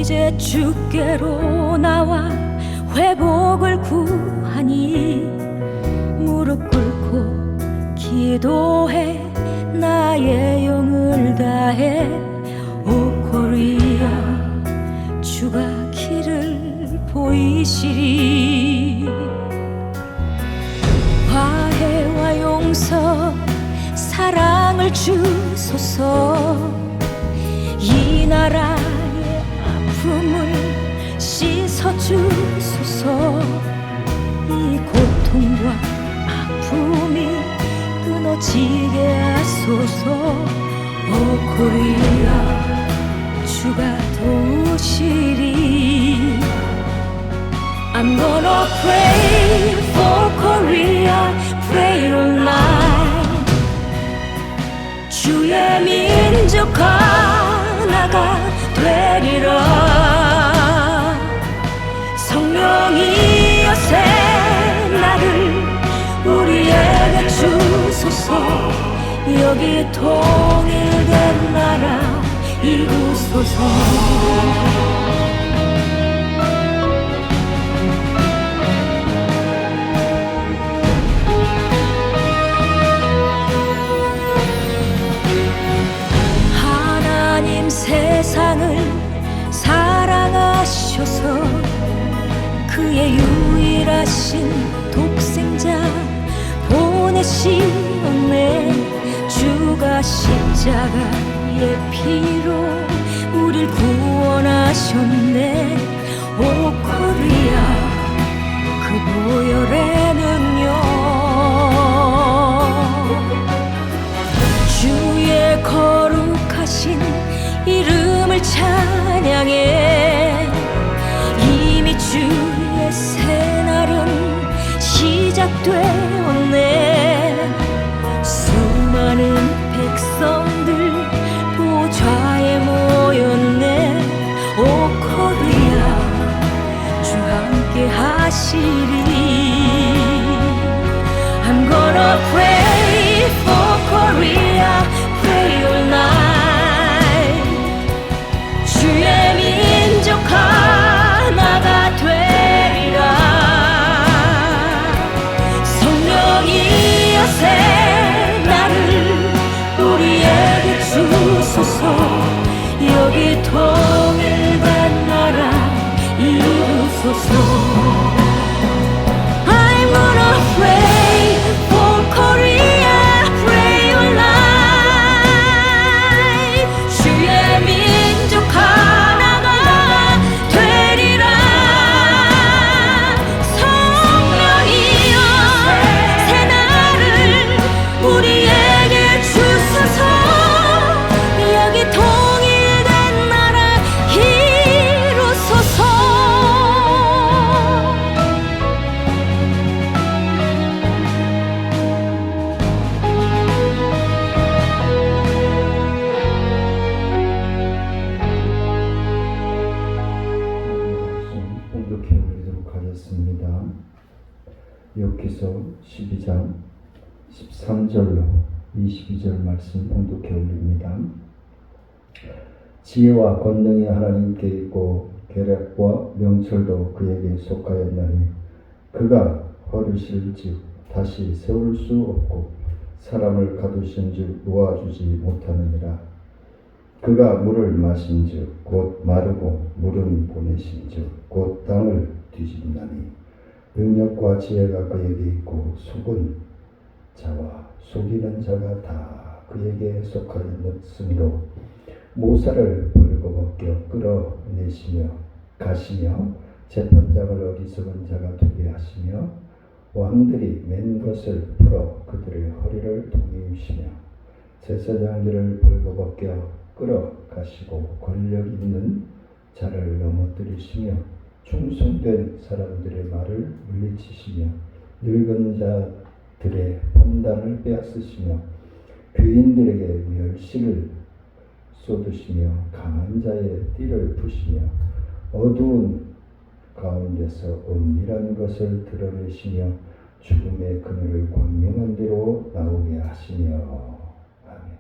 이제 주께로 나와 회복을 구하니 무릎 꿇고 기도해 나의 영을 다해 오 코리아 주가 길을 보이시리 화해와 용서 사랑을 주소서 이 나라의 아픔을 씻어주소서 이 고통과 아픔이 끊어지게 하소서 오 코리아 주가 도우시리 I'm gonna pray for Korea pray all night 주의 민족 하나가 되리라 성령이여 새 나를 우리에게 주소서 여기 통일된 나라 이루소서 하나님 세상을 사랑하셔서 그의 유일하신 독생자 보내시었네 주가 십자가의 피로 우릴 구원하셨네 오 코리아 그 보혈에는요 주의 거룩하신 이름을 찬양해 이미 주의 새날은 시작되었네 수많은 백성들 보좌에 모였네 오 코리아 주 함께 하시리 I'm gonna pray for Korea pray all night 주의 민족 하나가 되리라 성령이여 새 나를 우리에게 주소서 여기 통일된 나라 이루소서 I'm gonna pray for Korea pray all night 주의 민족 하나가 되리라 성령이여 새 나를 우리에게 주소서 여기 통일된 나라 이루소서 공독해보도록 하겠습니다. 욥기서 12장 13절로 22절 말씀 공독해 올립니다. 지혜와 권능이 하나님께 있고 계략과 명철도 그에게 속하였나니 그가 버리실즉 다시 세울 수 없고 사람을 가두신즉 놓아주지 못하느니라. 그가 물을 마신즉 곧 마르고 물은 보내신즉 곧 땅을 뒤집나니 능력과 지혜가 그에게 있고 속은 자와 속이는 자가 다 그에게 속하였으므로 모사를 벌거벗겨 끌어내시며 가시며 재판장을 어리석은 자가 되게 하시며 왕들이 맨 것을 풀어 그들의 허리를 동이시며 제사장들을 벌거벗겨 끌어가시고 권력 있는 자를 넘어뜨리시며 충성된 사람들의 말을 물리치시며 늙은 자들의 판단을 빼앗으시며 귀인들에게 멸시를 쏟으시며 강한 자의 띠를 푸시며 어두운 가운데서 은밀한 것을 드러내시며 죽음의 그늘을 광명한 대로 나오게 하시며 아멘.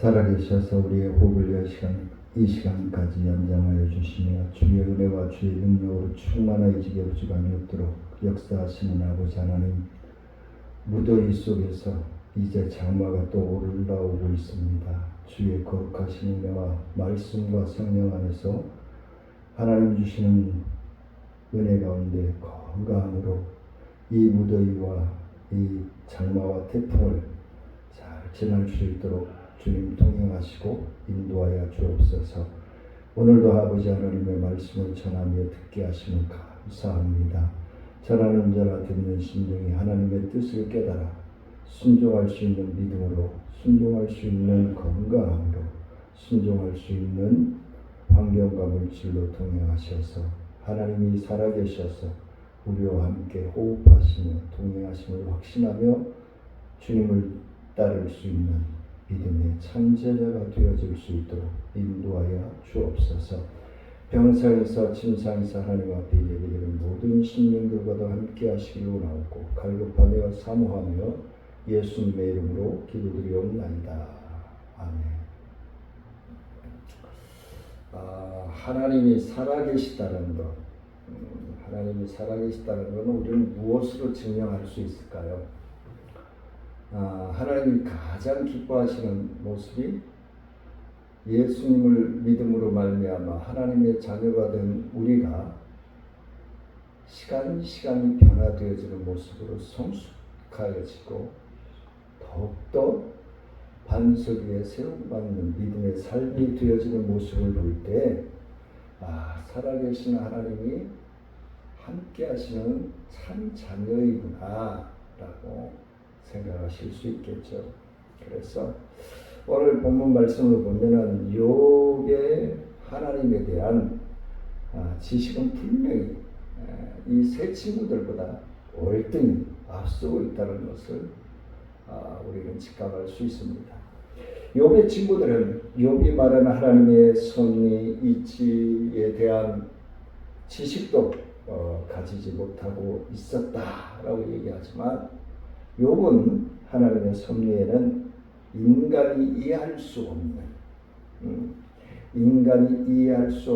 살아계셔서 우리의 호흡을 이 시간까지 연장하여 주시며 주의 은혜와 주의 능력으로 충만하여지게 부족함이 없도록 역사하시는 아버지 하나님, 무더위 속에서 이제 장마가 또 올라오고 있습니다. 주의 거룩하신 은혜와 말씀과 성령 안에서 하나님 주시는 은혜 가운데 건강으로 이 무더위와 이 장마와 태풍을 잘 지날 수 있도록 주님 동행하시고 인도하여 주옵소서. 오늘도 아버지 하나님의 말씀을 전하며 듣게 하시면 감사합니다. 전하는 자라 듣는 심령이 하나님의 뜻을 깨달아 순종할 수 있는 믿음으로, 순종할 수 있는 건강함으로, 순종할 수 있는 환경과 물질로 동행하셔서 하나님이 살아계셔서 우리와 함께 호흡하시며 동행하심을 확신하며 주님을 따를 수 있는 믿음의 참제자가 되어질 수 있도록 인도하여 주옵소서. 병상에서 침상에서 하나님 앞에 예배드리는 모든 신령들과도 함께 하시기를 원하고 갈급하며 사모하며 예수님의 이름으로 기도드리옵나이다. 아멘. 하나님이 살아계시다는 것, 하나님이 살아계시다는 것은 우리는 무엇으로 증명할 수 있을까요? 하나님이 가장 기뻐하시는 모습이 예수님을 믿음으로 말미암아 하나님의 자녀가 된 우리가 시간이 변화되어지는 모습으로 성숙하여지고 더욱더 반석 위에 세움받는 믿음의 삶이 되어지는 모습을 볼 때 살아계신 하나님이 함께 하시는 참 자녀이구나 라고 생각하실 수 있겠죠. 그래서 오늘 본문 말씀을 보면은 욥의 하나님에 대한 지식은 분명히 이 세 친구들보다 월등히 앞서고 있다는 것을 우리는 직감할 수 있습니다. 욥의 친구들은 욥이 말하는 하나님의 섭리 이치에 대한 지식도 가지지 못하고 있었다라고 얘기하지만 욥은 하나님의 섭리에는 인간이 이해할 수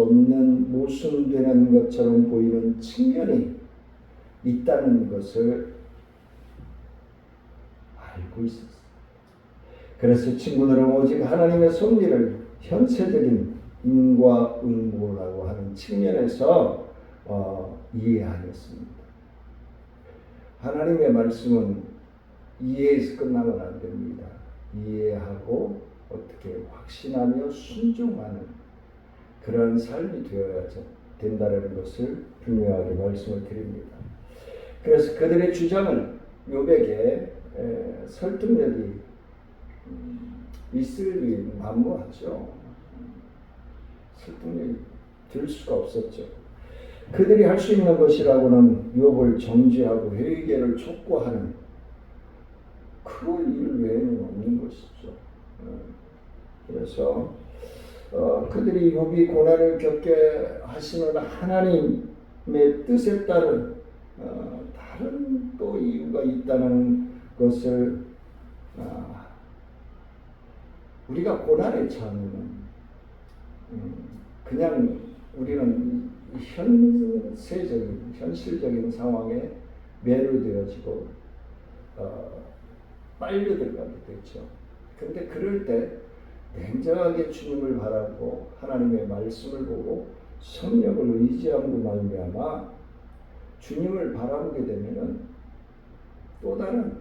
없는 모순되는 것처럼 보이는 측면이 있다는 것을 알고 있었어요. 그래서 친구들은 오직 하나님의 섭리를 현세적인 인과 응보라고 하는 측면에서 이해하였습니다. 하나님의 말씀은 이해해서 끝나면 안 됩니다. 이해하고 어떻게 확신하며 순종하는 그런 삶이 되어야 된다는 것을 분명하게 말씀을 드립니다. 그래서 그들의 주장을 욥에게 설득력이 있을 만무하죠. 설득력이 들 수가 없었죠. 그들이 할 수 있는 것이라고는 욥을 정죄하고 회개를 촉구하는 그 일 외에는 없는 것이죠. 그래서 그들이 욥이 고난을 겪게 하시는 하나님의 뜻에 따른 다른 또 이유가 있다는 것을 우리가 고난에 처하면 그냥 우리는 현실적인 상황에 매료되어지고 빨려 들어가게 되죠. 그런데 그럴 때 냉정하게 주님을 바라고 하나님의 말씀을 보고 성령을 의지함으로 말미암아 주님을 바라보게 되면은 또 다른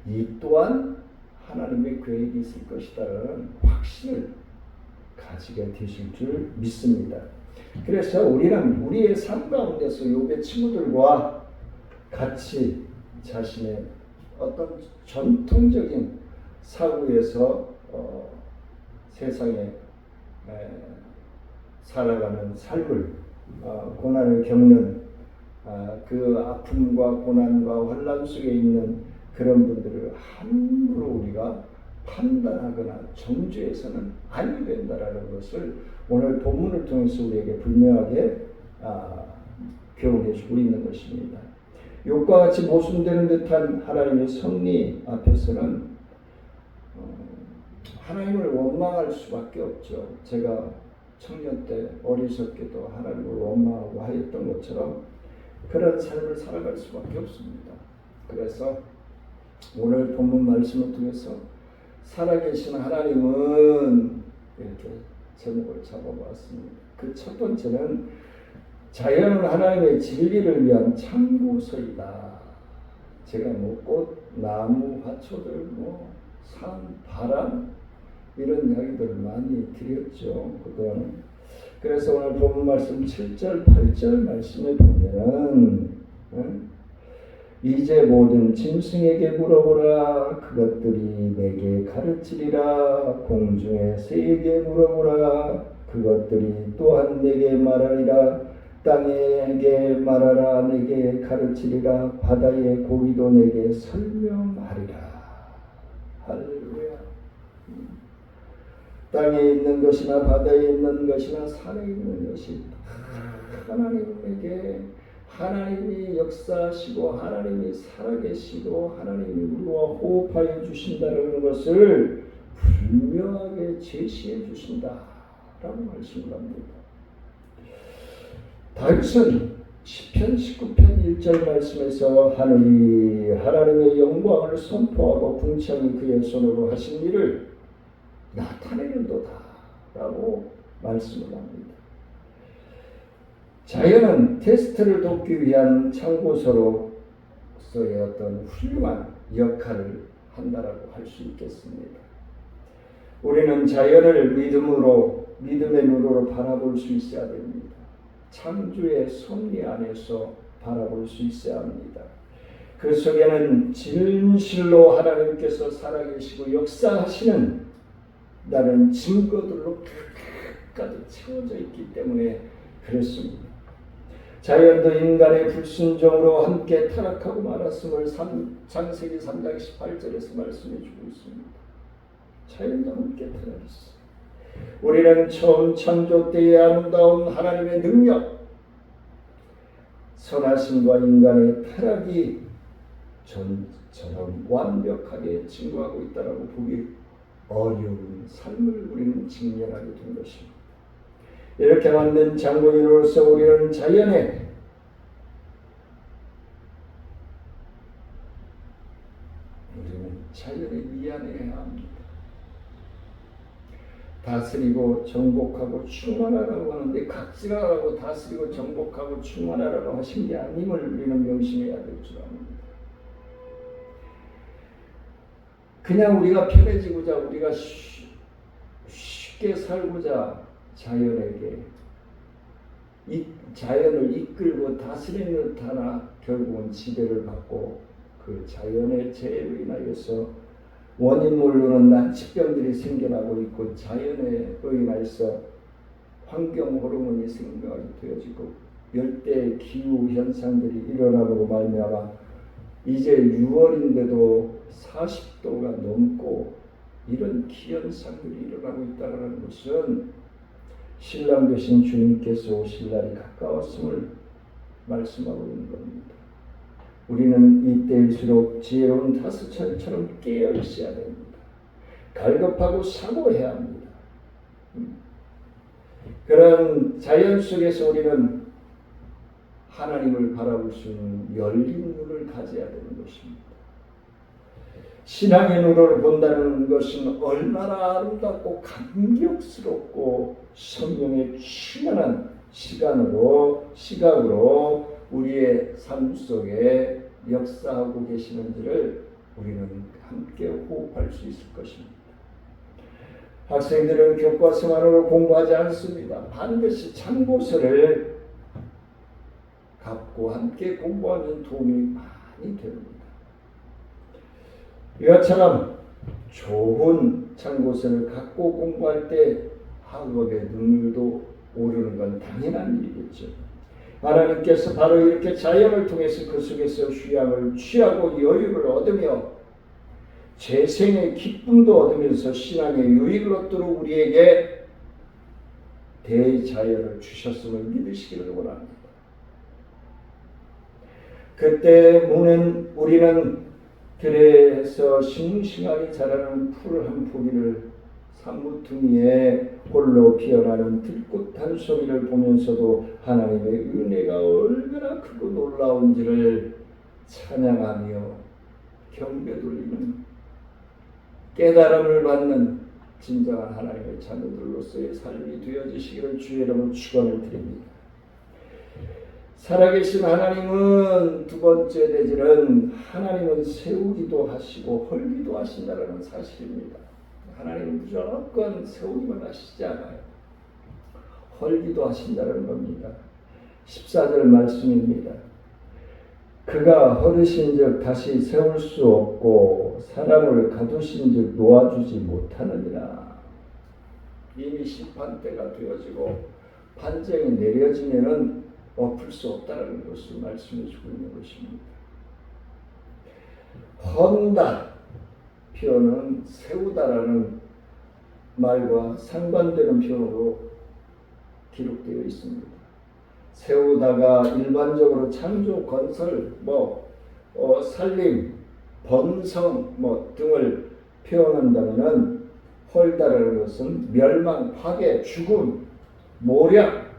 이 또한 하나님의 계획이 있을 것이다라는 확신을 가지게 되실 줄 믿습니다. 그래서 우리는 우리의 삶 가운데서 욥의 친구들과 같이 자신의 어떤 전통적인 사고에서 세상에 살아가는 삶을 고난을 겪는 그 아픔과 고난과 환난 속에 있는 그런 분들을 함부로 우리가 판단하거나 정죄해서는 아니 된다라는 것을 오늘 본문을 통해서 우리에게 분명하게 교훈해 주고 있는 것입니다. 욥과 같이 모순되는 듯한 하나님의 섭리 앞에서는 하나님을 원망할 수밖에 없죠. 제가 청년 때 어리석게도 하나님을 원망하고 하였던 것처럼 그런 삶을 살아갈 수밖에 없습니다. 그래서 오늘 본문 말씀을 통해서 살아계신 하나님은 이렇게 제목을 잡아보았습니다. 그 첫 번째는 자연은 하나님의 진리를 위한 참고서이다. 제가 꽃, 나무, 화초들, 산, 바람 이런 이야기들을 많이 드렸죠. 그동안. 그래서 오늘 본문 말씀 7절, 8절 말씀에 보면 이제 모든 짐승에게 물어보라. 그것들이 내게 가르치리라. 공중의 새에게 물어보라. 그것들이 또한 내게 말하리라. 땅에게 말하라. 내게 가르치리라. 바다의 고기도 내게 설명하리라. 할렐루야. 땅에 있는 것이나 바다에 있는 것이나 산에 있는 것이 하나님에게 하나님이 역사하시고 하나님이 살아계시고 하나님이 우리와 호흡하여 주신다는 것을 분명하게 제시해 주신다라고 말씀을 합니다. 다윗은 시편 19편 1절 말씀에서 하늘이 하나님의 영광을 선포하고 궁창이 그의 손으로 하신 일을 나타내는도다 라고 말씀을 합니다. 자연은 테스트를 돕기 위한 참고서로서의 어떤 훌륭한 역할을 한다라고 할 수 있겠습니다. 우리는 자연을 믿음의 눈으로 바라볼 수 있어야 됩니다. 창조의 섭리 안에서 바라볼 수 있어야 합니다. 그 속에는 진실로 하나님께서 살아계시고 역사하시는 다른 증거들로 가득 채워져 있기 때문에 그렇습니다. 자연도 인간의 불순종으로 함께 타락하고 말았음을 창세기 3장 18절에서 말씀해 주고 있습니다. 자연도 함께 타락했어요. 우리는 처음 창조 때의 아름다운 하나님의 능력, 선하심과 인간의 타락이 전처럼 완벽하게 증거하고 있다고 보기 어려운 삶을 우리는 직면하게 된 것입니다. 이렇게 만든 장본인으로서 우리는 자연에 미안해야 합니다. 다스리고 정복하고 충만하라고 하는데 각질하라고 다스리고 정복하고 충만하라고 하신 게 아님을 우리는 명심해야 될 줄 압니다. 그냥 우리가 편해지고자 우리가 쉽게 살고자 자연에게 자연을 이끌고 다스리는 듯하나 결국은 지배를 받고 그 자연의 재해로 인하여서 원인물로는 난치병들이 생겨나고 있고 자연에 인해서 환경 호르몬이 생겨나게 되어지고 열대 기후 현상들이 일어나고 말미암아 이제 6월인데도 40도가 넘고 이런 기현상들이 일어나고 있다는 것은 신랑 되신 주님께서 오실 날이 가까웠음을 말씀하고 있는 겁니다. 우리는 이때일수록 지혜로운 다스처럼 깨어 있어야 됩니다. 갈급하고 사고해야 합니다. 그런 자연 속에서 우리는 하나님을 바라볼 수 있는 열린 눈을 가져야 되는 것입니다. 신앙의 눈으로 본다는 것은 얼마나 아름답고 감격스럽고 성령의 충만한 시각으로 우리의 삶 속에 역사하고 계시는지를 우리는 함께 호흡할 수 있을 것입니다. 학생들은 교과서만으로 공부하지 않습니다. 반드시 참고서를 갖고 함께 공부하면 도움이 많이 됩니다. 이것처럼 좋은 참고서를 갖고 공부할 때 학업의 능률도 오르는 건 당연한 일이겠죠. 하나님께서 바로 이렇게 자연을 통해서 그 속에서 휴양을 취하고 여유를 얻으며 재생의 기쁨도 얻으면서 신앙의 유익을 얻도록 우리에게 대자연을 주셨음을 믿으시기를 원합니다. 그때 우리는 들에서 싱싱하게 자라는 풀 한 포기를 산모퉁이에 홀로 피어나는 들꽃 한 송이를 보면서도 하나님의 은혜가 얼마나 크고 놀라운지를 찬양하며 경배 돌리는 깨달음을 받는 진정한 하나님의 자녀들로서의 삶이 되어지시기를 주의 이름으로 축원을 드립니다. 살아계신 하나님은 두 번째 대지는 하나님은 세우기도 하시고 헐기도 하신다는 사실입니다. 하나님은 무조건 세우기만 하시지 않아요. 헐기도 하신다는 겁니다. 14절 말씀입니다. 그가 헐으신즉 다시 세울 수 없고 사람을 가두신즉 놓아주지 못하느니라. 이미 심판대가 되어지고 판정이 내려지면은 엎을 수 없다는 것을 말씀해 주고 있는 것입니다. 헌다 표현은 세우다라는 말과 상반되는 표현으로 기록되어 있습니다. 세우다가 일반적으로 창조, 건설, 살림, 번성 등을 표현한다면은 헐다라는 것은 멸망, 파괴, 죽음, 모략,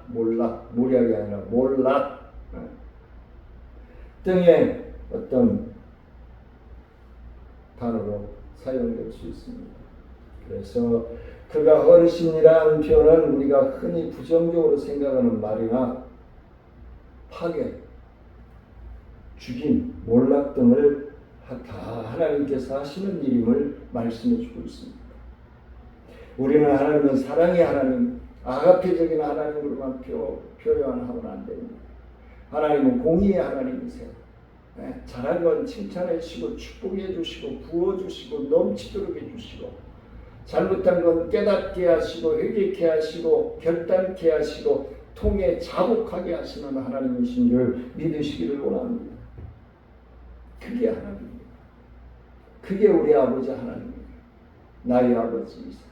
모략이 아니라 몰락 등의 어떤 단어로 사용될 수 있습니다. 그래서 그가 헐으신이라는 표현은 우리가 흔히 부정적으로 생각하는 말이나 파괴, 죽임, 몰락 등을 다 하나님께서 하시는 일임을 말씀해 주고 있습니다. 우리는 하나님은 사랑의 하나님, 아가페적인 하나님으로만 표현하면 안 됩니다. 하나님은 공의의 하나님이세요. 잘한 건 칭찬해 주시고 축복해 주시고 부어 주시고 넘치도록 해 주시고 잘못한 건 깨닫게 하시고 회개케 하시고 결단케 하시고 통해 자복하게 하시는 하나님이신 줄 믿으시기를 원합니다. 그게 하나님입니다. 그게 우리 아버지 하나님입니다. 나의 아버지이세요.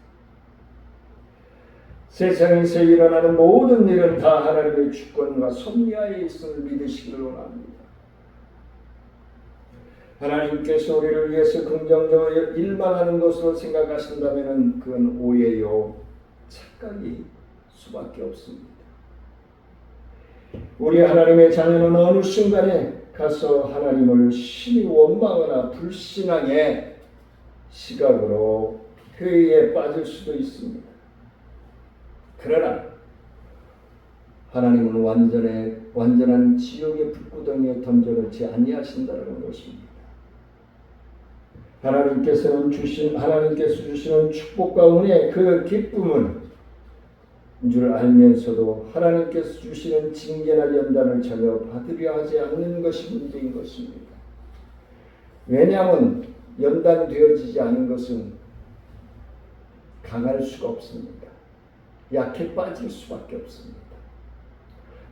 세상에서 일어나는 모든 일은 다 하나님의 주권과 섭리하에 있음을 믿으시기를 원합니다. 하나님께서 우리를 위해서 긍정적으로 일만 하는 것으로 생각하신다면 그건 오해요, 착각이 수밖에 없습니다. 우리 하나님의 자녀는 어느 순간에 가서 하나님을 심히 원망하거나 불신앙의 시각으로 회의에 빠질 수도 있습니다. 그러나 하나님은 완전한 지옥의 불구덩이에 던져놓지 아니하신다는 것입니다. 하나님께서 주시는 축복과 은혜, 그 기쁨은 줄 알면서도 하나님께서 주시는 징계나 연단을 전혀 받으려 하지 않는 것이 문제인 것입니다. 왜냐하면 연단되어지지 않은 것은 강할 수가 없습니다. 약해 빠질 수밖에 없습니다.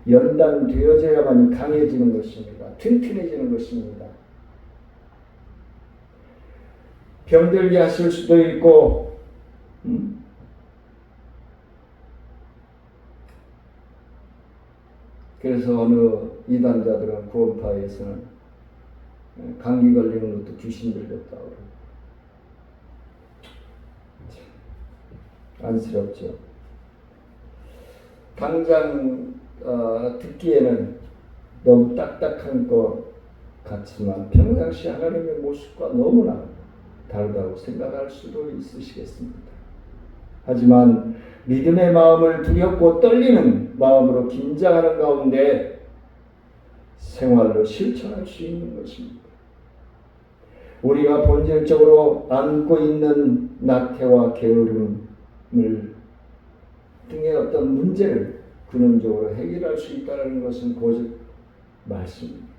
연단되어져야만 강해지는 것입니다. 튼튼해지는 것입니다. 병들게 하실 수도 있고 그래서 어느 이단자들은 구원파에서는 감기 걸리는 것도 귀신 들렸다고 그러고 안쓰럽죠. 당장 듣기에는 너무 딱딱한 것 같지만 평상시 하나님의 모습과 너무나 다르다고 생각할 수도 있으시겠습니다. 하지만 믿음의 마음을 두렵고 떨리는 마음으로 긴장하는 가운데 생활로 실천할 수 있는 것입니다. 우리가 본질적으로 안고 있는 나태와 게으름을 등의 어떤 문제를 근원적으로 해결할 수 있다는 것은 고즉 말씀입니다.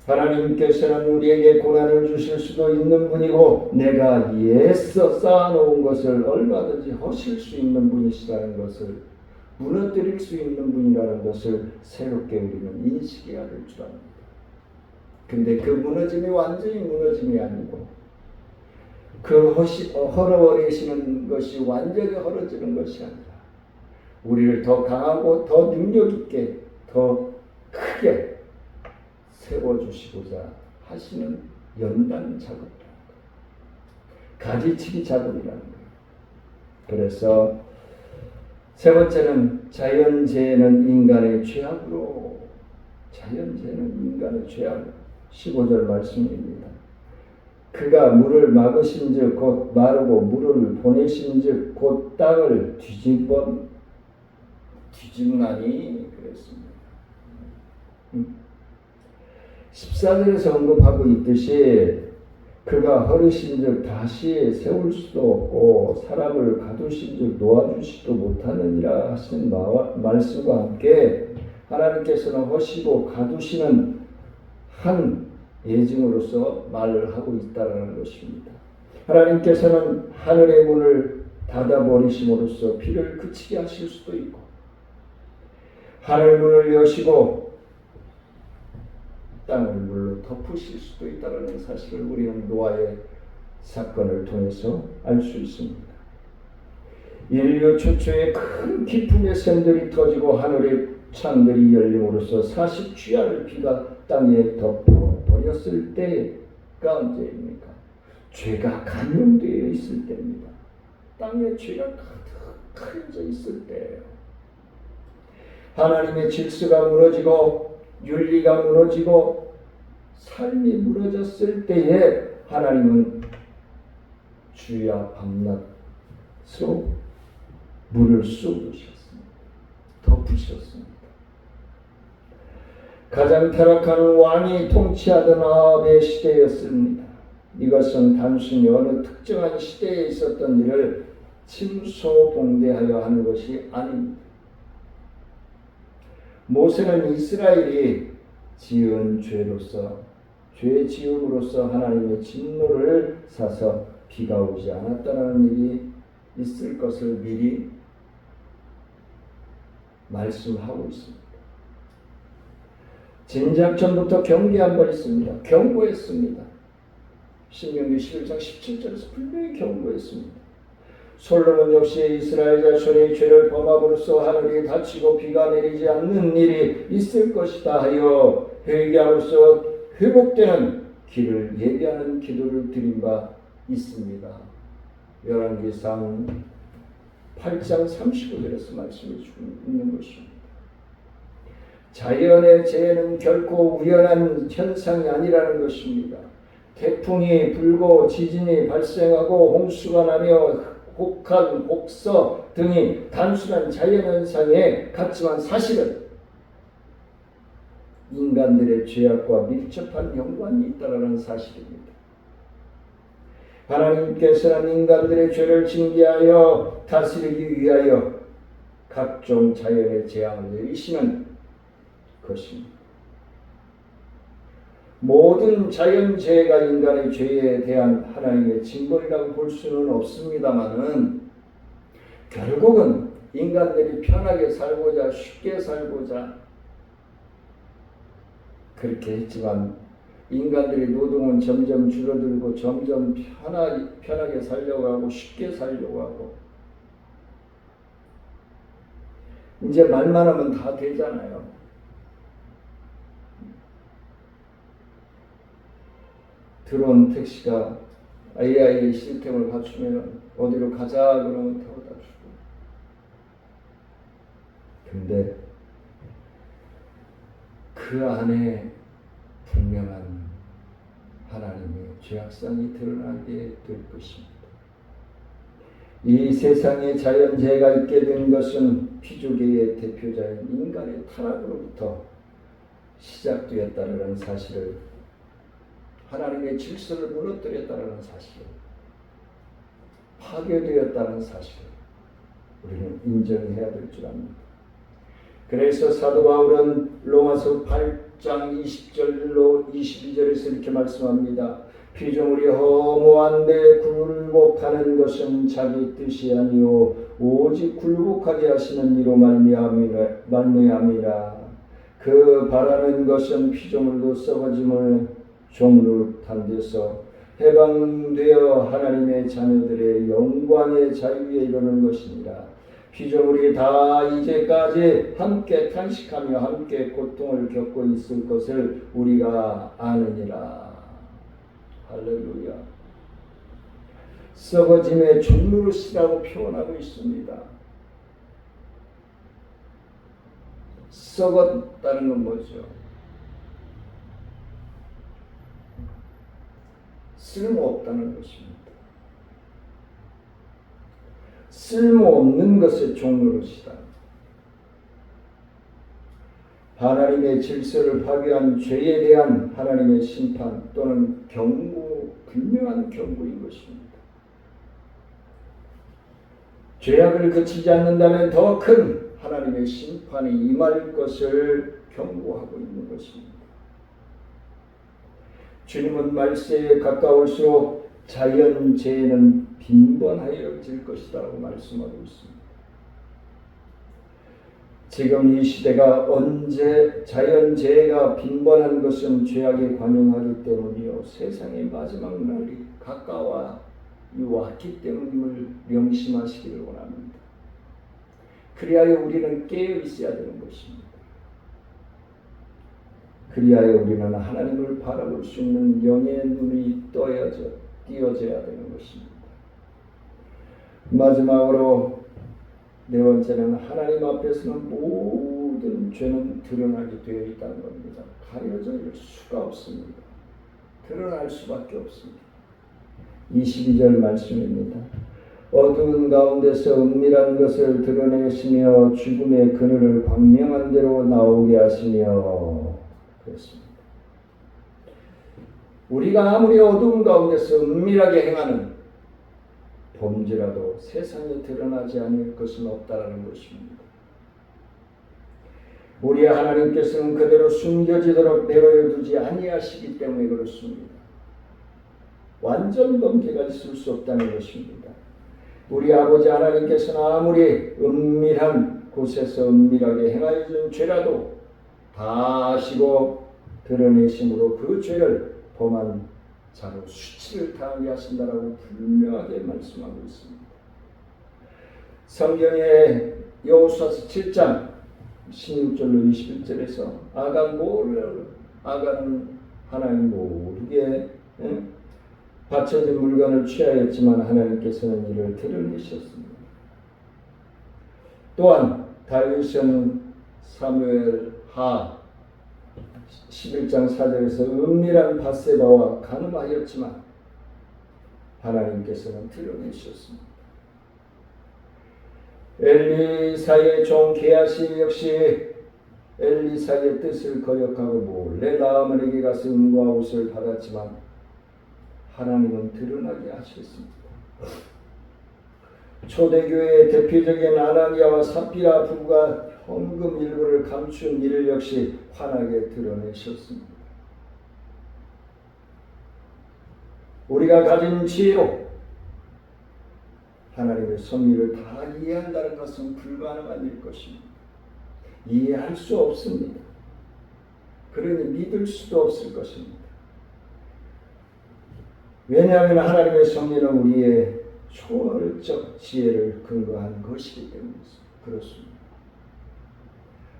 하나님께서는 우리에게 고난을 주실 수도 있는 분이고 내가 애써 쌓아놓은 것을 얼마든지 허실 수 있는 분이시라는 것을 무너뜨릴 수 있는 분이라는 것을 새롭게 우리는 인식해야 될 줄 압니다. 근데 그 무너짐이 완전히 무너짐이 아니고 그 헐어버리시는 것이 완전히 헐어지는 것이 아니라 우리를 더 강하고 더 능력있게 더 크게 세워주시고자 하시는 연단 작업입니다. 가지치기 작업이라는 거예요. 그래서 세 번째는 자연재해는 인간의 죄악으로, 자연재해는 인간의 죄악으로. 15절 말씀입니다. 그가 물을 막으신 즉 곧 마르고 물을 보내신 즉 곧 땅을 뒤집나니 그랬습니다. 14절에서 언급하고 있듯이 그가 허르신 즉 다시 세울 수도 없고 사람을 가두신 즉 놓아주시도 못하느니라 하신 말씀과 함께 하나님께서는 허시고 가두시는 한 예증으로서 말을 하고 있다는 것입니다. 하나님께서는 하늘의 문을 닫아버리심으로써 비를 그치게 하실 수도 있고 하늘 문을 여시고 땅을 물로 덮으실 수도 있다는 사실을 우리는 노아의 사건을 통해서 알 수 있습니다. 인류 최초의 큰 기품의 샘들이 터지고 하늘의 창들이 열림으로써 40주야를 비가 땅에 덮어버렸을 때가 언제입니까? 죄가 감염되어 있을 때입니다. 땅에 죄가 가득 있을 때예요. 하나님의 질서가 무너지고 윤리가 무너지고 삶이 무너졌을 때에 하나님은 주야 밤낮으로 물을 쏟으셨습니다. 덮으셨습니다. 가장 타락한 왕이 통치하던 아합의 시대였습니다. 이것은 단순히 어느 특정한 시대에 있었던 일을 침소봉대하여 하는 것이 아닙니다. 모세는 이스라엘이 지은 죄 지음으로써 하나님의 진노를 사서 비가 오지 않았다는 일이 있을 것을 미리 말씀하고 있습니다. 진작 전부터 경계한 바 있습니다. 경고했습니다. 신명기 11장 17절에서 분명히 경고했습니다. 솔로몬 역시 이스라엘 자손이 죄를 범함으로써 하늘이 닫히고 비가 내리지 않는 일이 있을 것이다 하여 회개함으로써 회복되는 길을 예비하는 기도를 드린 바 있습니다. 열왕기상 8장 35절에서 말씀해 주고 있는 것입니다. 자연의 재해는 결코 우연한 현상이 아니라는 것입니다. 태풍이 불고 지진이 발생하고 홍수가 나며 혹한, 혹서 등이 단순한 자연현상에 같지만 사실은 인간들의 죄악과 밀접한 연관이 있다는 사실입니다. 하나님께서는 인간들의 죄를 징계하여 다스리기 위하여 각종 자연의 재앙을 내리시는 것입니다. 모든 자연재해가 인간의 죄에 대한 하나님의 징벌이라고 볼 수는 없습니다마는 결국은 인간들이 편하게 살고자 쉽게 살고자 그렇게 했지만 인간들의 노동은 점점 줄어들고 점점 편하게 살려고 하고 쉽게 살려고 하고 이제 말만 하면 다 되잖아요. 들어온 택시가 AI 시스템을 갖추면 어디로 가자 그러면 태워다 주고. 근데 그 안에 분명한 하나님의 죄악성이 드러나게 될 것입니다. 이 세상에 자연재해가 있게 된 것은 피조계의 대표자인 인간의 타락으로부터 시작되었다는 사실을 하나님의 질서를 무너뜨렸다는 사실, 파괴되었다는 사실을 우리는 인정해야 될 줄 압니다. 그래서 사도 바울은 로마서 8장 20절로 22절에서 이렇게 말씀합니다. 피조물이 허무한데 굴복하는 것은 자기 뜻이 아니요 오직 굴복하게 하시는 이로 말미암이라. 그 바라는 것은 피조물도 썩어짐을 종룩한 데서 해방되어 하나님의 자녀들의 영광의 자유에 이르는 것이니라. 피조물이 다 이제까지 함께 탄식하며 함께 고통을 겪고 있을 것을 우리가 아느니라. 할렐루야. 썩어짐의 종노릇이라고 표현하고 있습니다. 썩었다는 건 뭐죠? 쓸모없다는 것입니다. 쓸모없는 것의 종노릇이다. 하나님의 질서를 파괴한 죄에 대한 하나님의 심판 또는 경고, 분명한 경고인 것입니다. 죄악을 그치지 않는다면 더 큰 하나님의 심판이 임할 것을 경고하고 있는 것입니다. 주님은 말세에 가까울수록 자연재해는 빈번하여질 것이라고 말씀하고 있습니다. 지금 이 시대가 언제 자연재해가 빈번한 것은 죄악에 관용하기 때문이요 세상의 마지막 날이 가까워 왔기 때문임을 명심하시기를 원합니다. 그리하여 우리는 깨어 있어야 되는 것입니다. 그리하여 우리는 하나님을 바라볼 수 있는 영의 눈이 띄어져야 되는 것입니다. 마지막으로 네 번째는 하나님 앞에서는 모든 죄는 드러나게 되어 있다는 겁니다. 가려질 수가 없습니다. 드러날 수밖에 없습니다. 22절 말씀입니다. 어두운 가운데서 은밀한 것을 드러내시며 죽음의 그늘을 광명한 대로 나오게 하시며 그랬습니다. 우리가 아무리 어두운 가운데서 은밀하게 행하는 범죄라도 세상에 드러나지 않을 것은 없다라는 것입니다. 우리 하나님께서는 그대로 숨겨지도록 내버려 두지 아니하시기 때문에 그렇습니다. 완전 범죄가 있을 수 없다는 것입니다. 우리 아버지 하나님께서는 아무리 은밀한 곳에서 은밀하게 행하여 준 죄라도 다 아시고 드러내심으로 그 죄를 범한 자로 수치를 당하게 하신다라고 분명하게 말씀하고 있습니다. 성경의 여호수아서 7장 16절로 21절에서 아간은 하나님 모르게 바쳐진 물건을 취하였지만 하나님께서는 이를 드러내셨습니다. 또한 다윗은 사무엘하 11장 4절에서 은밀한 밧세바와 간음하였지만 하나님께서는 드러내셨습니다. 엘리사의 종 게하시 역시 엘리사의 뜻을 거역하고 몰래 나아만에게 가서 은과 옷을 받았지만 하나님은 드러나게 하셨습니다. 초대교회의 대표적인 아나니아와 삽비라 부부가 헌금 일부를 감춘 일 역시 환하게 드러내셨습니다. 우리가 가진 지혜로 하나님의 섭리를 다 이해한다는 것은 불가능한 일 것입니다. 이해할 수 없습니다. 그러니 믿을 수도 없을 것입니다. 왜냐하면 하나님의 섭리는 우리의 초월적 지혜를 근거한 것이기 때문에 그렇습니다.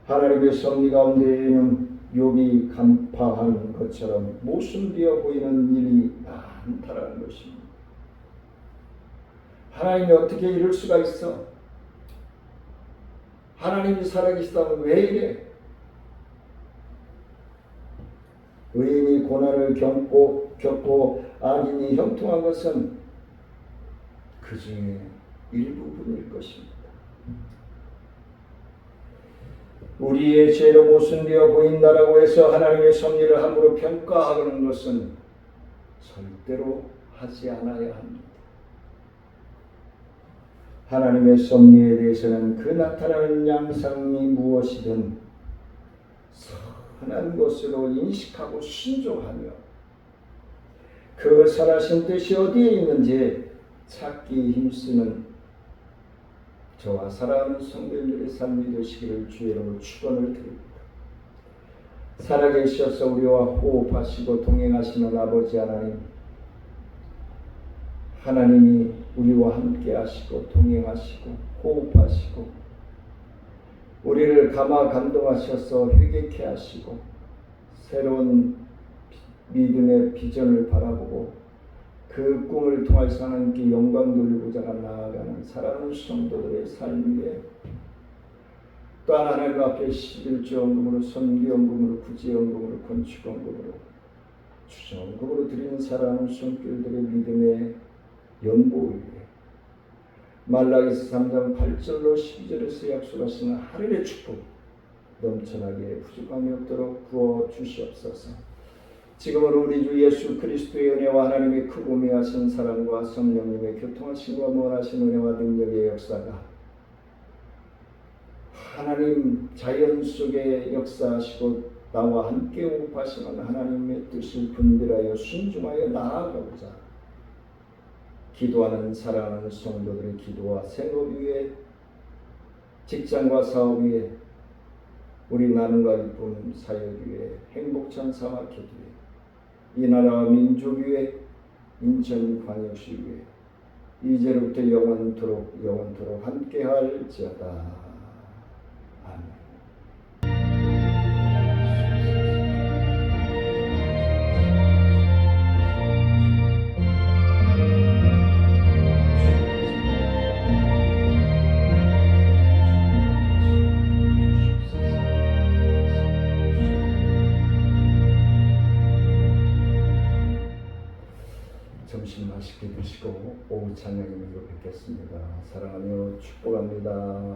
하나님의 섭리 가운데에는 욥이 간파한 것처럼 모순되어 보이는 일이 많다라는 것입니다. 하나님이 어떻게 이럴 수가 있어? 하나님이 살아계시다면 왜 이래? 의인이 고난을 겪고 악인이 형통한 것은 그 중에 일부분일 것입니다. 우리의 죄로 모순되어 보인다라고 해서 하나님의 섭리를 함부로 평가하는 것은 절대로 하지 않아야 합니다. 하나님의 섭리에 대해서는 그 나타나는 양상이 무엇이든 선한 것으로 인식하고 순종하며 그 선하신 뜻이 어디에 있는지 찾기 힘쓰는 저와 사랑하는 성도님들의 삶이 되시기를 주의로 축원을 드립니다. 살아계셔서 우리와 호흡하시고 동행하시는 아버지 하나님, 하나님이 우리와 함께 하시고 동행하시고 호흡하시고 우리를 감화 감동하셔서 회개케 하시고 새로운 믿음의 비전을 바라보고 그 꿈을 통해서 하나님께 영광 돌리고자 나아가는 사랑하는 성도들의 삶 위에 또한 하나님 앞에 11조연금으로 선기연금으로 구제연금으로 건축연금으로 주정금으로 드리는 사랑하는 손길들의 믿음의 연보 위에 말라기서 3장 8절로 12절에서 약속하시는 하늘의 축복 넘쳐나게 부족함이 없도록 부어 주시옵소서. 지금으로 우리 주 예수 그리스도의 은혜와 하나님의 크고 미하신 사랑과 성령님의 교통하심과 무한하신 은혜와 능력의 역사가 하나님 자연 속에 역사하시고 나와 함께 호흡하시는 하나님의 뜻을 분별하여 순종하여 나아가고자 기도하는 사랑하는 성도들의 기도와 생업 위에 직장과 사업 위에 우리 나눔과 기쁨 사역 위에 행복찬 사마켓 위에 이 나라와 민족 위에 인천광역시 위에 이제로부터 영원토록 함께할지어다. 아멘. 점심 맛있게 드시고 오후 찬양에 뵙겠습니다. 사랑하며 축복합니다.